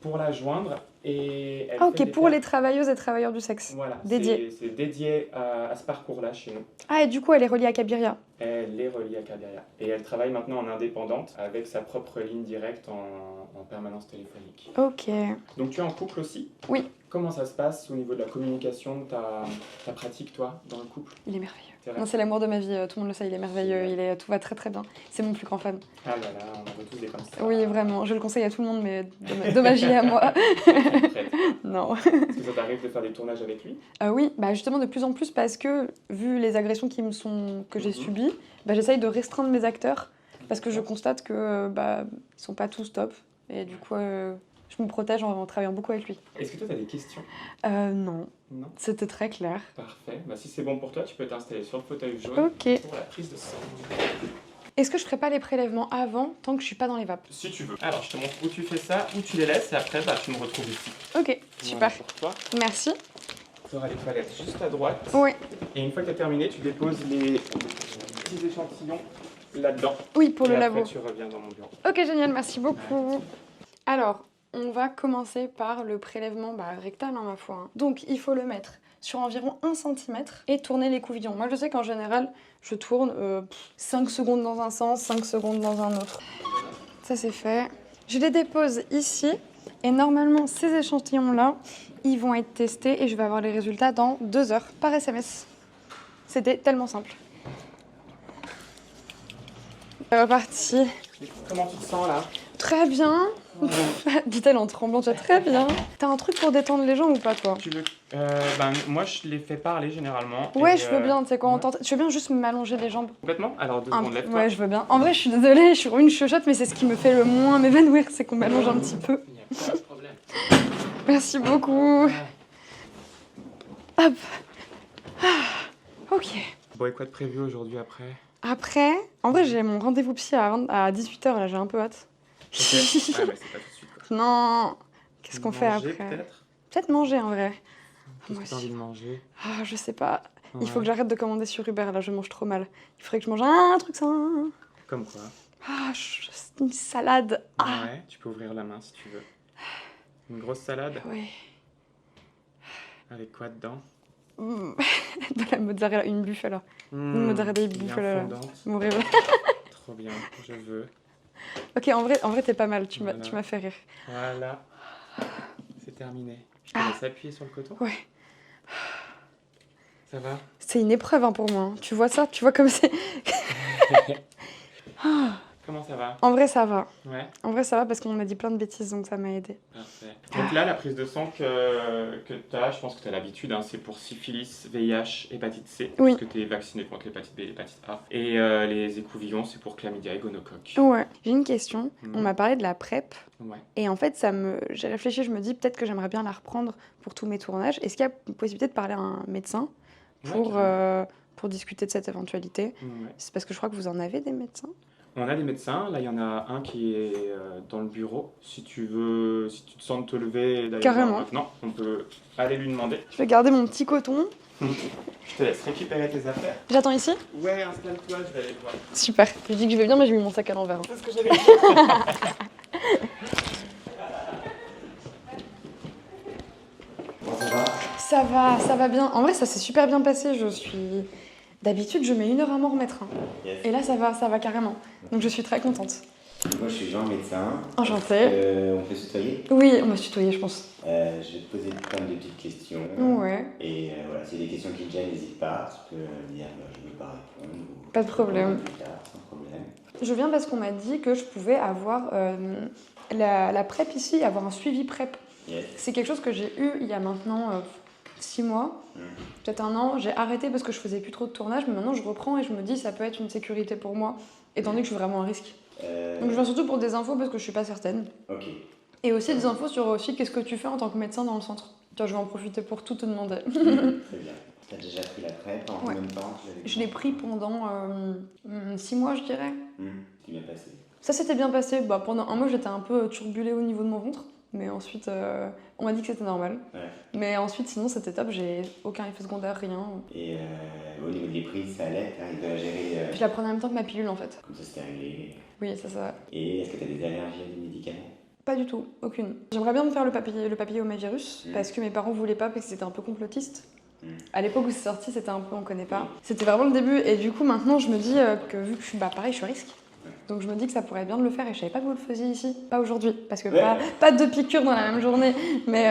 pour la joindre. Et elle Ah fait ok, des pour les travailleuses et travailleurs du sexe. Voilà, Dédié. c'est dédié à ce parcours-là chez nous. Ah, et du coup, elle est reliée à Cabiria. Elle est reliée à Cabiria. Et elle travaille maintenant en indépendante avec sa propre ligne directe en permanence téléphonique. Ok. Donc tu es en couple aussi? Oui. Comment ça se passe au niveau de la communication de ta pratique, toi, dans le couple? Il est merveilleux. C'est vrai? Non, c'est l'amour de ma vie, tout le monde le sait, il est merveilleux, tout va très très bien. C'est mon plus grand fan. Ah là là, on en veut tous des comme ça. Oui, vraiment, je le conseille à tout le monde, mais dommage à moi. Prête. Non. Est-ce que ça t'arrive de faire des tournages avec lui? Oui, justement de plus en plus parce que, vu les agressions que j'ai subies, j'essaye de restreindre mes acteurs parce que je constate que ils sont pas tous top. Et du coup, je me protège en travaillant beaucoup avec lui. Est-ce que toi, tu as des questions? Non. Non. C'était très clair. Parfait. Si c'est bon pour toi, tu peux t'installer sur le fauteuil jaune Ok. pour la prise de sang. Est-ce que je ferais pas les prélèvements avant, tant que je suis pas dans les vapes? Si tu veux. Alors, je te montre où tu fais ça, où tu les laisses, et après, tu me retrouves ici. Ok, super. Voilà pour toi. Merci. Tu auras les toilettes juste à droite. Oui. Et une fois que tu as terminé, tu déposes les petits échantillons là-dedans. Oui, pour le et labo. après, tu reviens dans mon bureau. Ok, génial, merci beaucoup. Alors, on va commencer par le prélèvement rectal, ma foi. Donc, il faut le mettre sur environ 1 cm et tourner les couvillons. Moi, je sais qu'en général, je tourne 5 secondes dans un sens, 5 secondes dans un autre. Ça, c'est fait. Je les dépose ici et normalement, ces échantillons-là, ils vont être testés et je vais avoir les résultats dans 2 heures par SMS. C'était tellement simple. C'est reparti. Comment tu te sens là? Très bien. Dit-elle en tremblant, déjà très bien. T'as un truc pour détendre les gens ou pas, toi? Tu veux... moi, je les fais parler généralement. Ouais, et, je veux bien, tu sais quoi, ouais. on tente... Je veux bien juste m'allonger les jambes. Complètement? Alors, 2 secondes, lève-toi. Ouais, je veux bien. En vrai, je suis désolée, je suis une chuchote, mais c'est ce qui me fait le moins m'évanouir, c'est qu'on m'allonge un petit peu. Il n'y a pas de problème. Merci beaucoup. Hop. Ok. Bon, et quoi de prévu aujourd'hui après? Après, en vrai, j'ai mon rendez-vous psy à 18h, là, j'ai un peu hâte. Ok. Ouais, mais c'est pas tout de suite, quoi. Non. Qu'est-ce qu'on fait Manger, après? peut-être? Peut-être manger, en vrai. Qu'est-ce Moi que t'as aussi. envie de manger? Ah, je sais pas. Il faut Ouais. que j'arrête de commander sur Uber, là, je mange trop mal. Il faudrait que je mange un truc sain. Comme quoi? Ah, une salade. Ah, Ouais, tu peux ouvrir la main si tu veux. Une grosse salade? ouais. Avec quoi dedans? De la mozzarella, une buffalo. Une mozzarella bien buffalo. fondante. Mon rêve. Trop bien, je veux. Ok, en vrai t'es pas mal, tu Voilà. m'as fait rire. Voilà. C'est terminé. Je te laisse appuyer sur le coton? Ouais. Ça va? C'est une épreuve hein, pour moi. Hein. Tu vois ça? Tu vois comme c'est... Comment ça va? En vrai, ça va. Ouais, En vrai, ça va parce qu'on m'a dit plein de bêtises, donc ça m'a aidé. parfait. Donc là, la prise de sang que tu as, je pense que tu as l'habitude, hein, c'est pour syphilis, VIH, hépatite C, Oui. parce que tu es vacciné contre l'hépatite B et l'hépatite A. Et les écouvillons, c'est pour chlamydia et gonocoque. Ouais. J'ai une question. Mhm. On m'a parlé de la PrEP. Ouais. Et en fait, j'ai réfléchi, je me dis peut-être que j'aimerais bien la reprendre pour tous mes tournages. Est-ce qu'il y a une possibilité de parler à un médecin pour discuter de cette éventualité? Ouais. C'est parce que je crois que vous en avez des médecins. On a des médecins, là il y en a un qui est dans le bureau. Si tu veux, si tu te sens de te lever et d'aller Carrément. voir maintenant, on peut aller lui demander. Je vais garder mon petit coton. Je te laisse récupérer tes affaires. J'attends ici? Ouais, installe-toi, je vais aller te voir. Super. Je dis que je vais bien, mais j'ai mis mon sac à l'envers. C'est ce que j'avais dit. Bon, ça va? Ça va bien. En vrai, ça s'est super bien passé. D'habitude, je mets 1 heure à m'en remettre. Hein. Yes. Et là, ça va carrément. Donc, je suis très contente. Moi, je suis Jean, médecin. Enchantée. On peut se tutoyer. Oui, on va se tutoyer, je pense. Je vais te poser plein de petites questions. Ouais. Et voilà, s'il y a des questions qui te gênent, n'hésite pas. Tu peux dire je ne veux pas répondre. Ou Pas de problème. plus tard, sans problème. Je viens parce qu'on m'a dit que je pouvais avoir la PrEP ici, avoir un suivi PrEP. Yes. C'est quelque chose que j'ai eu il y a maintenant 6 mois, peut-être 1 an. J'ai arrêté parce que je faisais plus trop de tournage, mais maintenant je reprends et je me dis ça peut être une sécurité pour moi, étant donné que je suis vraiment à risque. Donc je viens surtout pour des infos parce que je suis pas certaine. Ok. Et aussi des infos sur aussi qu'est-ce que tu fais en tant que médecin dans le centre. Tiens, je vais en profiter pour tout te demander. Très bien. Tu as déjà pris la PrEP en Ouais. combien de temps? Je l'ai pris pendant 6 mois, je dirais. C'est bien passé. Ça s'était bien passé. Bah, pendant 1 mois, j'étais un peu turbulée au niveau de mon ventre. Mais ensuite, on m'a dit que c'était normal. Ouais. Mais ensuite, sinon, c'était top. J'ai aucun effet secondaire, rien. Et au niveau des prises, ça allait? T'arrives à gérer Je la prenais en même temps que ma pilule, en fait. comme ça, c'était réglé. Oui, ça. Et est-ce que tu as des allergies à des médicaments? Pas du tout, aucune. J'aimerais bien me faire le papillomavirus parce que mes parents voulaient pas parce que c'était un peu complotiste. À l'époque où c'est sorti, c'était un peu on connaît pas. C'était vraiment le début et du coup maintenant je me dis que vu que je suis pareil, je suis à risque. Donc je me dis que ça pourrait bien de le faire et je savais pas que vous le faisiez ici. Pas aujourd'hui parce que pas 2 piqûres dans la même journée. Mais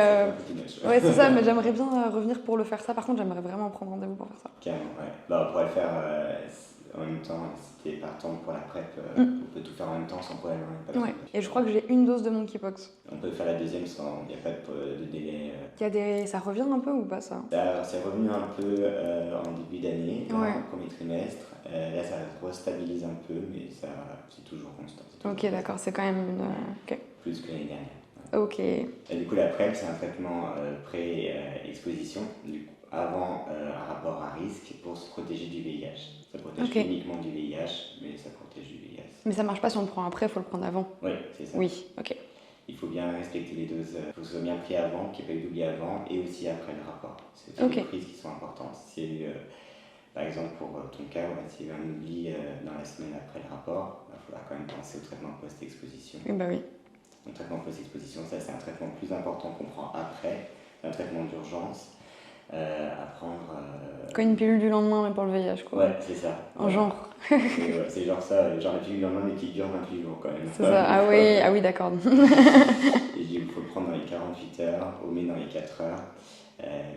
ouais c'est ça, mais j'aimerais bien revenir pour le faire ça. Par contre j'aimerais vraiment prendre rendez-vous pour faire ça. Carrément, ouais. Bah, on pourrait le faire en même temps. Si t'es partant pour la PrEP, on peut tout faire en même temps sans problème. Ouais. Et je crois que j'ai 1 dose de monkeypox. On peut faire la deuxième sans. Il n'y a pas de délai. Ça revient un peu ou pas ça? Alors, c'est revenu un peu en début d'année, dans Ouais. le premier trimestre. Là, ça restabilise un peu, mais c'est toujours constant. Ok d'accord, c'est quand même une... Ok. Plus que l'année dernière. Ok. Et du coup, la PrEP, c'est un traitement pré-exposition, avant un rapport à risque pour se protéger du VIH. Ça protège uniquement du VIH, mais ça protège du VIH. Mais ça marche pas si on le prend après, faut le prendre avant. Oui, c'est ça. Oui, ok. Il faut bien respecter les doses, il faut que ce soit bien pris avant, qu'il n'y ait pas eu d'oubli avant, et aussi après le rapport. C'est des prises qui sont importantes. Si, par exemple, pour ton cas, s'il y a eu un oubli dans la semaine après le rapport, il faudra quand même penser au traitement post-exposition. Bah oui. Le traitement post-exposition, ça c'est un traitement plus important qu'on prend après, un traitement d'urgence à prendre. Quand une pilule du lendemain, mais pour le VIH, quoi. Ouais, c'est ça. En genre. C'est genre ça, genre la pilule du lendemain, mais qui dure 28 jours quand même. C'est ça, ah oui, d'accord. Et il faut le prendre dans les 48 heures, au mieux dans les 4 heures.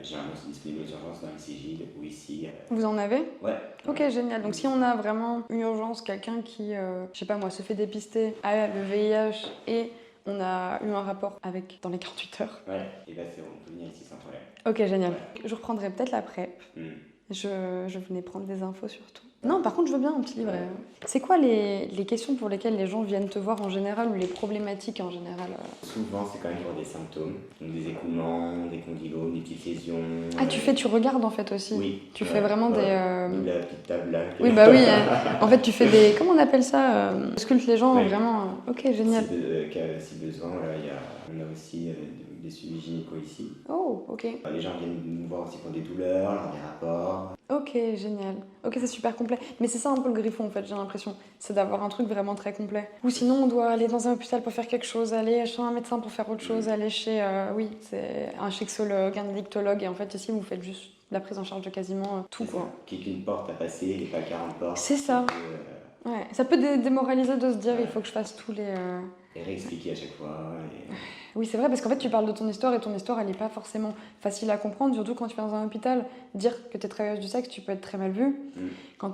Généralement, c'est disponible aux urgences dans les Cégide ou ici. Vous en avez? Ouais. Ok, génial. Donc si on a vraiment une urgence, quelqu'un qui, je sais pas moi, se fait dépister, a le VIH et on a eu un rapport avec dans les 48 heures. Ouais, et bah on peut venir ici sans problème. Ok, génial. Ouais. Je reprendrai peut-être la PrEP. Je venais prendre des infos surtout. Non, par contre, je veux bien un petit livret. C'est quoi les questions pour lesquelles les gens viennent te voir en général ou les problématiques en général? Souvent, c'est quand même pour des symptômes, donc des écoulements, des condylomes, des petites lésions. Ah, tu regardes en fait aussi? Oui. Tu fais vraiment des... La petite table là. Oui, bah oui. En fait, tu fais des... Comment on appelle ça? Sculpte les gens, vraiment. Ok, génial. Si besoin, on a aussi des suivis gynéco ici. Oh, ok. Les gens viennent nous voir aussi pour des douleurs, lors des rapports. Ok, génial. Ok, c'est super complet. Mais c'est ça un peu le Griffon en fait, j'ai l'impression. C'est d'avoir un truc vraiment très complet. Ou sinon, on doit aller dans un hôpital pour faire quelque chose, aller chez un médecin pour faire autre chose, aller chez, c'est un sexologue, un addictologue. Et en fait, ici, vous faites juste la prise en charge de quasiment tout, quoi. Qu'il y ait qu'une porte à passer et pas 40 portes. C'est ça. Ouais, ça peut démoraliser de se dire il faut que je fasse tous les... Et réexpliquer à chaque fois. Oui, c'est vrai, parce qu'en fait, tu parles de ton histoire et ton histoire, elle n'est pas forcément facile à comprendre, surtout quand tu vas dans un hôpital. Dire que tu es travailleuse du sexe, tu peux être très mal vue. Quand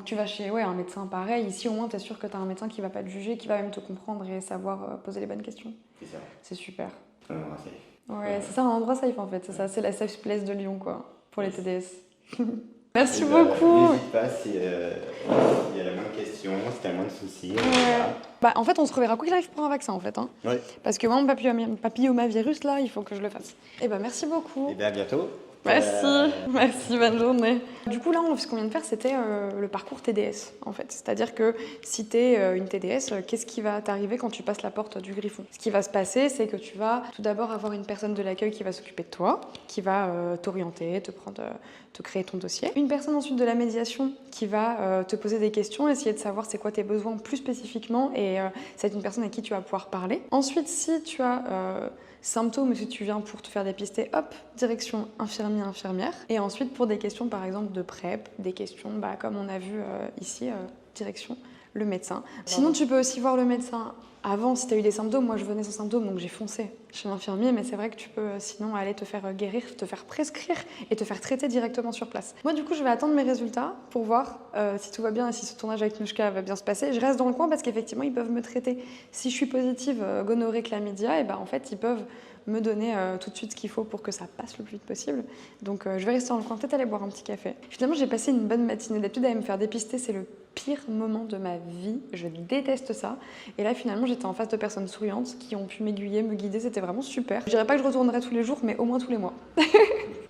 tu vas chez un médecin pareil, ici au moins, tu es sûr que tu as un médecin qui va pas te juger, qui va même te comprendre et savoir poser les bonnes questions. C'est ça. C'est super. Un endroit safe. Ouais, c'est ça, un endroit safe en fait. C'est ça, c'est la safe place de Lyon, quoi, pour les TDS. Merci beaucoup. N'hésite pas s'il y a la moindre question, si tu as le moindre souci. Bah, en fait, on se reverra quoi qu'il arrive pour un vaccin, en fait. Hein. Ouais. Parce que moi, mon papillomavirus, là, il faut que je le fasse. Et bah, merci beaucoup. Et bien, à bientôt. Merci, bonne journée. Du coup, là, ce qu'on vient de faire, c'était le parcours TDS, en fait. C'est-à-dire que si t'es une TDS, qu'est-ce qui va t'arriver quand tu passes la porte du Griffon? Ce qui va se passer, c'est que tu vas tout d'abord avoir une personne de l'accueil qui va s'occuper de toi, qui va t'orienter, te créer ton dossier. Une personne ensuite de la médiation qui va te poser des questions, essayer de savoir c'est quoi tes besoins plus spécifiquement, et c'est une personne à qui tu vas pouvoir parler. Ensuite, si tu as symptômes, ou si tu viens pour te faire dépister, hop, direction infirmière. Et ensuite, pour des questions, par exemple, de PrEP, des questions, comme on a vu ici, direction le médecin. Sinon, tu peux aussi voir le médecin avant, si tu as eu des symptômes. Moi, je venais sans symptômes, donc j'ai foncé chez l'infirmier, mais c'est vrai que tu peux sinon aller te faire guérir, te faire prescrire et te faire traiter directement sur place. Moi, du coup, je vais attendre mes résultats pour voir si tout va bien et si ce tournage avec Nushka va bien se passer. Je reste dans le coin parce qu'effectivement, ils peuvent me traiter. Si je suis positive gonorrhée, chlamydia, et en fait, ils peuvent me donner tout de suite ce qu'il faut pour que ça passe le plus vite possible. Donc je vais rester dans le coin, peut-être aller boire un petit café. Finalement, j'ai passé une bonne matinée. D'habitude, aller me faire dépister, c'est le pire moment de ma vie. Je déteste ça. Et là, finalement, j'étais en face de personnes souriantes qui ont pu m'aiguiller, me guider. C'était vraiment super. Je dirais pas que je retournerai tous les jours, mais au moins tous les mois.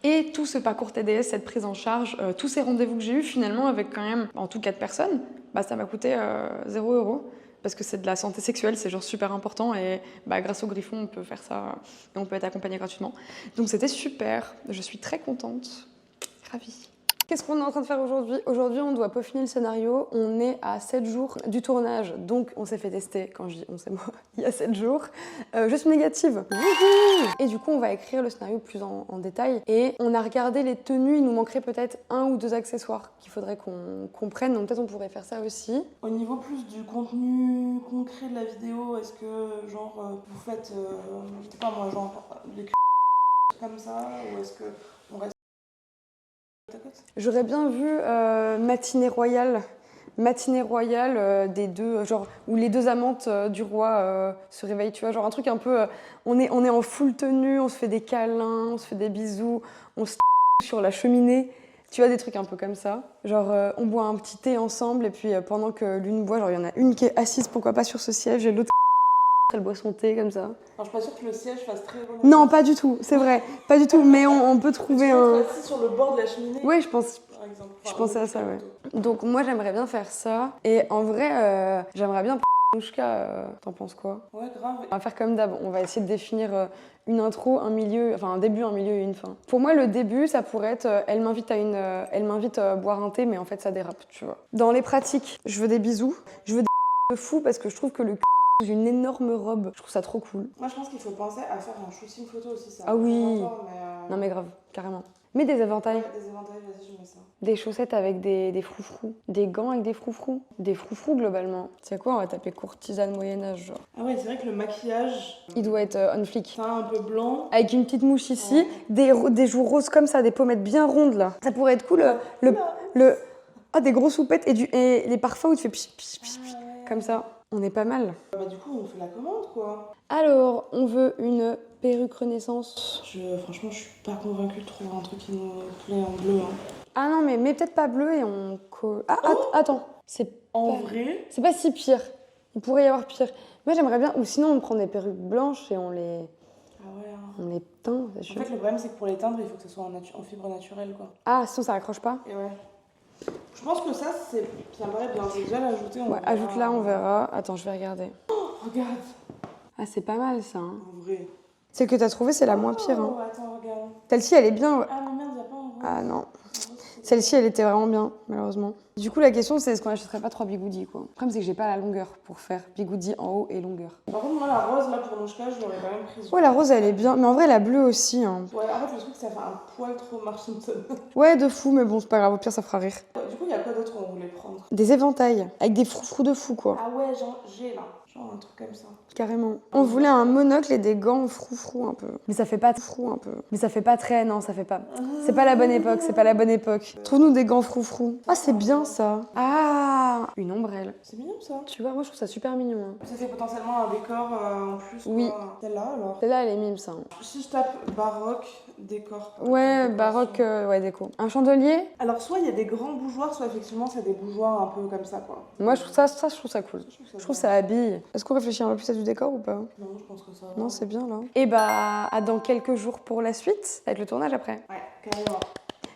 Et tout ce parcours TDS, cette prise en charge, tous ces rendez-vous que j'ai eus, finalement, avec quand même, en tout 4 personnes, ça m'a coûté 0 €. Parce que c'est de la santé sexuelle, c'est genre super important, et grâce au Griffon, on peut faire ça et on peut être accompagné gratuitement. Donc c'était super, je suis très contente, ravie. Qu'est-ce qu'on est en train de faire aujourd'hui? Aujourd'hui, on doit peaufiner le scénario. On est à 7 jours du tournage, donc on s'est fait tester, quand je dis on, c'est moi, il y a 7 jours. Je suis négative. Et du coup, on va écrire le scénario plus en détail. Et on a regardé les tenues, il nous manquerait peut-être 1 ou 2 accessoires qu'il faudrait qu'on prenne, donc peut-être on pourrait faire ça aussi. Au niveau plus du contenu concret de la vidéo, est-ce que genre vous faites, je sais pas moi, genre des comme ça, ou est-ce que on reste... J'aurais bien vu matinée royale des deux, genre où les 2 amantes du roi se réveillent, tu vois, genre un truc un peu, on est en full tenue, on se fait des câlins, on se fait des bisous, on se sur la cheminée, tu vois, des trucs un peu comme ça. Genre on boit un petit thé ensemble et puis pendant que l'une boit, genre il y en a une qui est assise, pourquoi pas sur ce siège, et l'autre elle boit son thé comme ça. Alors, je suis pas sûre que le siège fasse très bon. Non, pas du tout, c'est vrai, pas du tout, mais on peut trouver un... Être assis sur le bord de la cheminée. Oui, je pense. Par exemple. Je pensais à ça, ouais. Donc moi j'aimerais bien faire ça, et en vrai j'aimerais bien Nushka, t'en penses quoi? Ouais, grave. On va faire comme d'hab, on va essayer de définir une intro, un milieu, enfin un début, un milieu et une fin. Pour moi le début ça pourrait être elle m'invite à boire un thé, mais en fait ça dérape, tu vois. Dans les pratiques, je veux des bisous, je veux des de fou parce que je trouve que le j'ai une énorme robe, je trouve ça trop cool. Moi je pense qu'il faut penser à faire un shooting photo aussi, ça. Ah oui. Longtemps, mais Non mais grave, carrément. Mets des éventails. Ouais, des éventails, vas-y, je mets ça. Des chaussettes avec des froufrous. Des gants avec des froufrous. Des froufrous globalement. C'est quoi, on va taper courtisane Moyen-Âge genre. Ah ouais, c'est vrai que le maquillage. Il doit être on flic. Teint un peu blanc. Avec une petite mouche ici, des joues roses comme ça, des pommettes bien rondes là. Ça pourrait être cool. Ah, des grosses soupettes et les parfums où tu fais pich, pich, pich, pich, comme ça. On est pas mal. Bah du coup, on fait la commande quoi. Alors, on veut une perruque Renaissance. Franchement, je suis pas convaincue de trouver un truc qui nous plaît en bleu. Hein. Ah non, mais peut-être pas bleu et on colle. Ah, attends, c'est En pas... vrai. C'est pas si pire. Il pourrait y avoir pire. Moi, j'aimerais bien. Ou sinon, on prend des perruques blanches et on les. Ah ouais. Hein. On les teint. En fait, le problème, c'est que pour les teindre, il faut que ce soit en fibre naturelle quoi. Ah, sinon, ça accroche pas. Et ouais. Je pense que ça me paraît bien. J'ai déjà l'ajouter. Ouais, ajoute-la, on verra. Attends, je vais regarder. Oh, regarde. Ah, c'est pas mal ça. Hein. En vrai. Celle que t'as trouvée, c'est la moins pire. Hein. Oh, attends, regarde. Celle-ci, elle est bien. Ouais. Ah non, merde, y'a pas en rose. Ah non. Celle-ci, elle était vraiment bien, malheureusement. Du coup, la question, c'est est-ce qu'on n'achèterait pas 3 bigoudis, quoi. Le problème, c'est que j'ai pas la longueur pour faire bigoudi en haut et longueur. Par contre, moi, la rose, là, pour Mouchka, je l'aurais quand même prise. Ouais, la rose, elle est bien. Mais en vrai, la bleue aussi. Hein. Ouais, en fait, le truc, ça fait un poil trop Marc Simpson. Ouais, de fou, mais bon, c'est pas grave. Au pire, ça fera rire. Du coup, il y a quoi d'autre qu'on voulait prendre? Des éventails, avec des froufrous de fou, quoi. Ah ouais, j'ai là. Genre un truc comme ça. Carrément. On voulait un monocle et des gants froufrous un peu. Mais ça fait pas froufrou un peu. Mais ça fait pas très... Non, ça fait pas... C'est pas la bonne époque, c'est pas la bonne époque. Trouve-nous des gants froufrous. Ah, c'est bien ça. Ah, une ombrelle. C'est mignon ça. Tu vois, moi je trouve ça super mignon. Hein. Ça fait potentiellement un décor en plus. Oui. Celle-là alors. Celle-là, elle est mime ça. Hein. Si je tape baroque, décor. Ouais, baroque, ouais, déco. Un chandelier. Alors soit il y a des grands bougeoirs, soit effectivement c'est des bougeoirs un peu comme ça quoi. Moi je trouve ça cool. Je trouve ça habille. Est-ce qu'on réfléchit un peu plus à du décor ou pas? Non, je pense que ça va. Non, c'est bien là. Et bah, à dans quelques jours pour la suite, avec le tournage après. Ouais, carrément.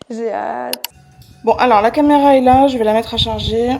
J'ai hâte. Bon, alors la caméra est là, je vais la mettre à charger.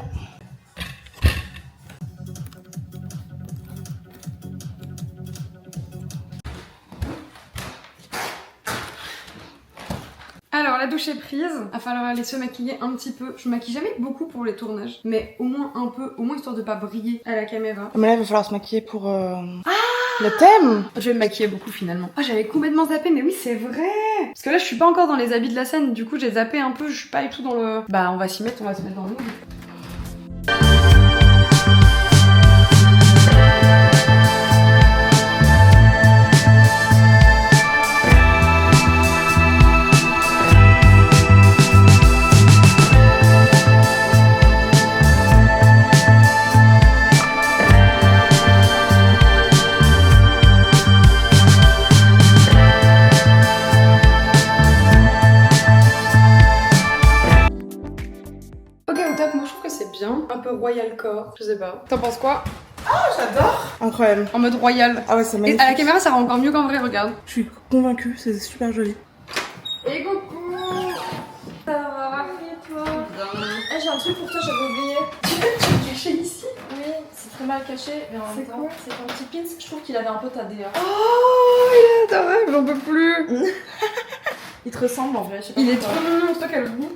Alors la douche est prise, va falloir aller se maquiller un petit peu. Je maquille jamais beaucoup pour les tournages, mais au moins un peu, au moins histoire de pas briller à la caméra. Mais là il va falloir se maquiller pour le thème. Je vais me maquiller beaucoup finalement. Ah j'avais complètement zappé, mais oui c'est vrai. Parce que là je suis pas encore dans les habits de la scène, du coup j'ai zappé un peu, je suis pas du tout dans le... Bah on va se mettre dans le mood. Un peu royal core, je sais pas. T'en penses quoi? Ah j'adore. Incroyable. En mode royal. Ah ouais c'est magnifique. Et à la caméra ça rend encore mieux qu'en vrai, regarde. Je suis convaincue, c'est super joli. Et coucou. Ça va? Et toi? Eh, j'ai un truc pour toi, j'avais oublié. Tu es caché ici? Oui, c'est très mal caché, mais en même temps, c'est ton petit pins, je trouve qu'il avait un peu ta DA. Oh, il est adorable, j'en peux plus. Il te ressemble en vrai, je sais pas. Il est trop mignon, c'est toi qui as le goût.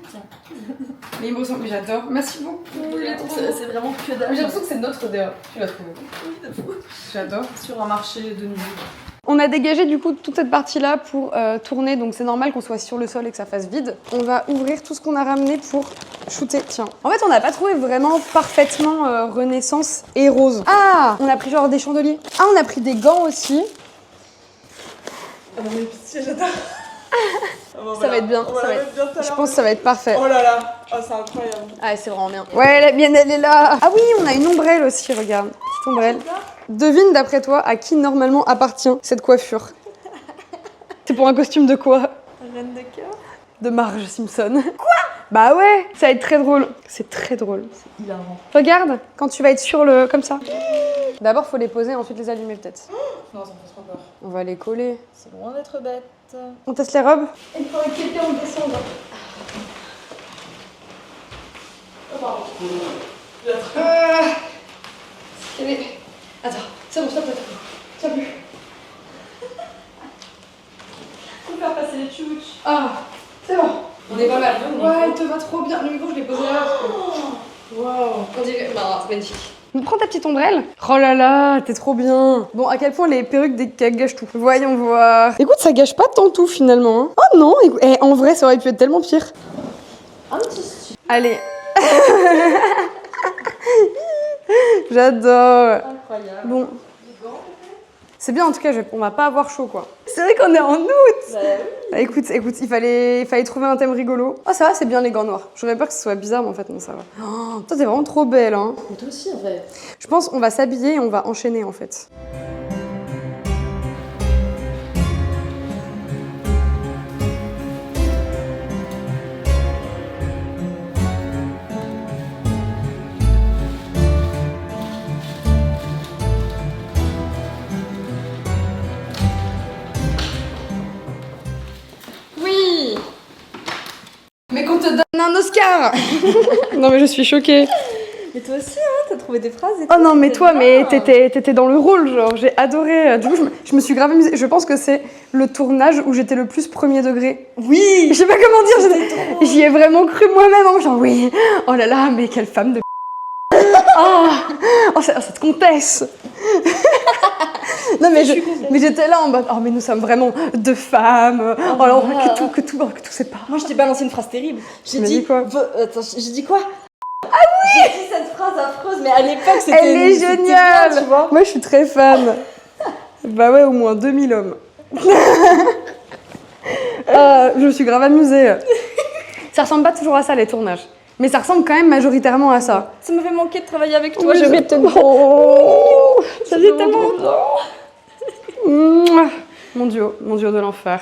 Mais il me ressemble, mais j'adore. Merci beaucoup. Il est trop C'est vraiment que dalle. Mais j'ai l'impression que c'est notre DA. Tu l'as trouvé. Oui, de fou. J'adore. Sur un marché de nuit. On a dégagé du coup toute cette partie-là pour tourner, donc c'est normal qu'on soit sur le sol et que ça fasse vide. On va ouvrir tout ce qu'on a ramené pour shooter. Tiens. En fait, on n'a pas trouvé vraiment parfaitement Renaissance et rose. Ah, on a pris genre des chandeliers. Ah, on a pris des gants aussi. Ah non mais pitié, j'adore. Ça va être bien. Je pense que ça va être parfait. Oh là là, oh, c'est incroyable. Ah, c'est vraiment bien. Ouais, la mienne, elle est là. Ah oui, on a une ombrelle aussi, regarde. Petite ombrelle. Devine d'après toi à qui normalement appartient cette coiffure. C'est pour un costume de quoi? Reine de cœur. De Marge Simpson. Quoi? Bah ouais, ça va être très drôle. C'est très drôle. C'est hilarant. Regarde, quand tu vas être sur le... comme ça. D'abord, faut les poser, ensuite les allumer peut-être. Non, ça me fait trop peur. On va les coller. C'est loin d'être bête. On teste les robes? Il faudrait que quelqu'un me descende. Oh pardon. Attends, c'est bon, stop. Stop plus. Faut faire passer les tchouches. Ah, c'est bon. On est pas mal. micro. Ouais, il te va trop bien. Le micro, je l'ai posé là. Waouh. On dirait... Bah, c'est magnifique. Prends ta petite ombrelle. Oh là là, t'es trop bien. Bon, à quel point les perruques gâchent tout. Voyons voir. Écoute, ça gâche pas tant tout finalement. Hein. Oh non, en vrai, ça aurait pu être tellement pire. Un petit Allez. J'adore. incroyable. Bon. C'est bien en tout cas, on va pas avoir chaud quoi. C'est vrai qu'on est en août. Bah, Ah, écoute, il fallait trouver un thème rigolo. Oh ça va, c'est bien les gants noirs. J'aurais peur que ce soit bizarre, mais en fait non, ça va. Oh, toi t'es vraiment trop belle hein. Mais toi aussi en vrai. Je pense qu'on va s'habiller et on va enchaîner en fait. Oui. Mais qu'on te donne un Oscar. Non mais je suis choquée. Mais toi aussi, hein, t'as trouvé des phrases et Oh tout, non mais c'était toi, bien. mais t'étais dans le rôle, genre j'ai adoré. Du coup je me suis grave amusée. Je pense que c'est le tournage où j'étais le plus premier degré. Oui. Je sais pas comment dire, j'y ai vraiment cru moi-même. Hein, genre oui, oh là là, mais quelle femme de oh cette comtesse. Non mais j'étais là en mode oh mais nous sommes vraiment deux femmes. Oh alors que tout c'est pas. Moi je t'ai balancé une phrase terrible. J'ai m'as dit dit quoi Attends, j'ai dit quoi? Ah oui. J'ai dit cette phrase affreuse, mais à l'époque c'était. Elle est c'était géniale. bien, tu vois. Moi je suis très fan. Bah ouais, au moins 2000 hommes. Je me suis grave amusée. Ça ressemble pas toujours à ça les tournages. Mais ça ressemble quand même majoritairement à ça. Ça m'avait manqué de travailler avec toi, Oui, j'ai oublié de te dire. Oh, ça faisait vraiment tellement. Mouah. Mon duo de l'enfer.